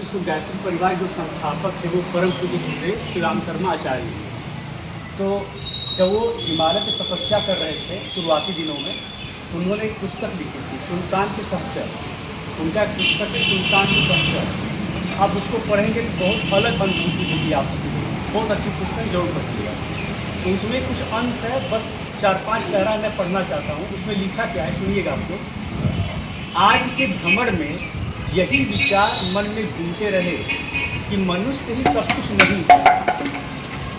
विश्व गायत्री परिवार जो संस्थापक थे वो परम पूज्य गुरुदेव श्री राम शर्मा आचार्य जी। तो जब वो हिमालय पे तपस्या कर रहे थे शुरुआती दिनों में, तो उन्होंने एक पुस्तक लिखी थी सुनसान के सहचर। उनका एक पुस्तक है सुनसान के सहचर। आप उसको पढ़ेंगे तो बहुत अलग अनुभूति होगी आप सभी को। बहुत अच्छी पुस्तक, जरूर पढ़िएगा। तो उसमें कुछ अंश है, बस 4-5 पैरा मैं पढ़ना चाहता हूँ। उसमें लिखा क्या है सुनिएगा आप लोग। आज के भ्रमण में यही विचार मन में घूमते रहे कि मनुष्य ही सब कुछ नहीं है,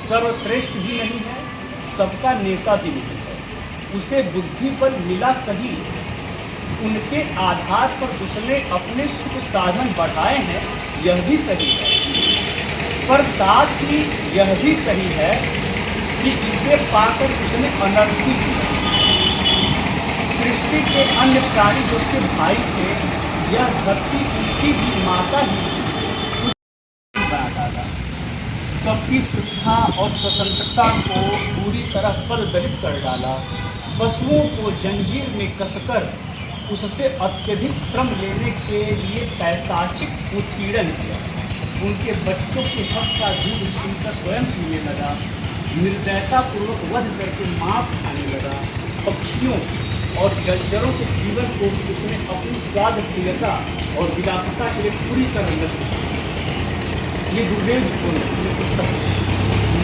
सर्वश्रेष्ठ भी नहीं है, सबका नेता भी नहीं है। उसे बुद्धि पर मिला सही, उनके आधार पर उसने अपने सुख साधन बढ़ाए हैं, यह भी सही है। पर साथ ही यह भी सही है कि इसे पाकर उसने अनर्थ ही किया। सृष्टि के अन्य प्राणी जो उसके भाई थे, यह धरती उनकी भी माता ही उसकी बना डाला। सबकी सुविधा और स्वतंत्रता को पूरी तरह पददलित कर डाला। पशुओं को जंजीर में कसकर उससे अत्यधिक श्रम लेने के लिए पैशाचिक उत्पीड़न किया। उनके बच्चों के हक का दूध छीनकर स्वयं पीने लगा। निर्दयतापूर्वक वध करके मांस खाने लगा। पक्षियों और जलचरों के जीवन को भी उसने अपनी स्वाद प्रियता और विलासिता के लिए पूरी तरह नष्ट किया। ये गुरुदेव जी को पुस्तक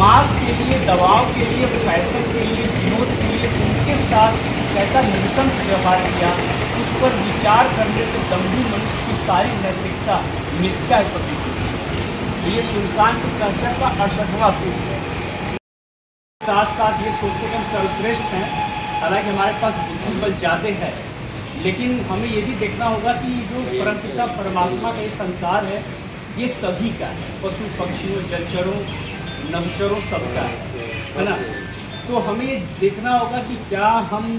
मांस के लिए, दवाओं के लिए, फैशन के लिए, विनोद के लिए उनके साथ कैसा निशंस व्यवहार किया, उस पर विचार करने से दम्भी मनुष्य की सारी नैतिकता मिथ्या प्रतीत होती है। ये सुनसान के सहचर का 68वां पेज है। साथ साथ ये सोचते कि हम सर्वश्रेष्ठ हैं, हालांकि हमारे पास बुद्धि बल ज़्यादा है, लेकिन हमें ये भी देखना होगा कि जो परमपिता परमात्मा का ये संसार है, ये सभी का है। पशु पक्षियों, जलचरों, नभचरों, सबका है ना। तो हमें ये देखना होगा कि क्या हम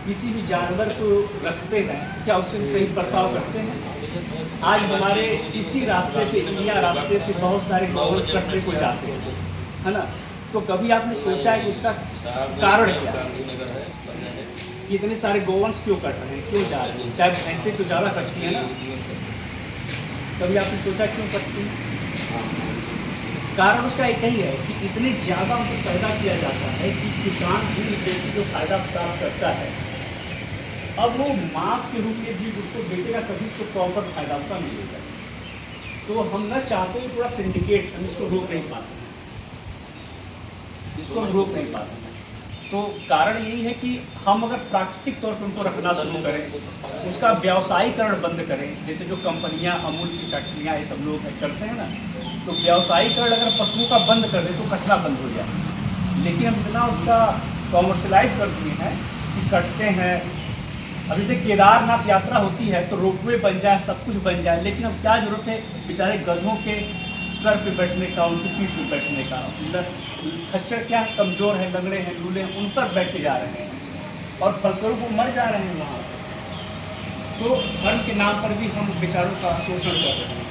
किसी भी जानवर को रखते हैं, क्या उससे सही बर्ताव करते हैं। आज हमारे इसी रास्ते से, इंडिया रास्ते से बहुत सारे गौवंश कटने को जाते हैं, है ना। तो कभी आपने सोचा है कि उसका कारण क्या है? इतने सारे गौवंश क्यों कट रहे हैं, क्यों जा रहे हैं? चाहे भैंसे तो ज़्यादा कटती है ना, कभी आपने सोचा क्यों कटती है? कारण उसका एक ही है कि इतने ज़्यादा उनको पैदा किया जाता है कि किसान भी व्यक्ति जो फायदा प्राप्त करता है, अब वो मांस के रूप में भी उसको बेचेगा, तभी उसको प्रॉपर फायदा उसका मिलेगा। तो हम न चाहते हैं पूरा सिंडिकेट, हम इसको रोक नहीं पाते, इसको हम रोक नहीं पाते। तो कारण यही है कि हम अगर प्राकृतिक तौर पर उनको रखना शुरू करें, उसका व्यवसायीकरण बंद करें, जैसे जो कंपनियां, अमूल की फैक्ट्रियां, ये सब लोग करते हैं ना, तो व्यवसायीकरण अगर पशुओं का बंद कर दें तो कटना बंद हो जाए। लेकिन हम इतना उसका कॉमर्शलाइज कर दिए हैं कि कटते हैं। अब जैसे केदारनाथ यात्रा होती है तो रोपवे बन जाए, सब कुछ बन जाए, लेकिन अब क्या जरूरत है बेचारे गधों के सर पे बैठने का, उनकी पीठ पे बैठने का। खच्चर क्या कमज़ोर है, लंगड़े हैं, लूले हैं, उन पर बैठ के जा रहे हैं और फलस्वरूप वो मर जा रहे हैं वहाँ। तो धर्म के नाम पर भी हम बेचारों का शोषण कर रहे हैं।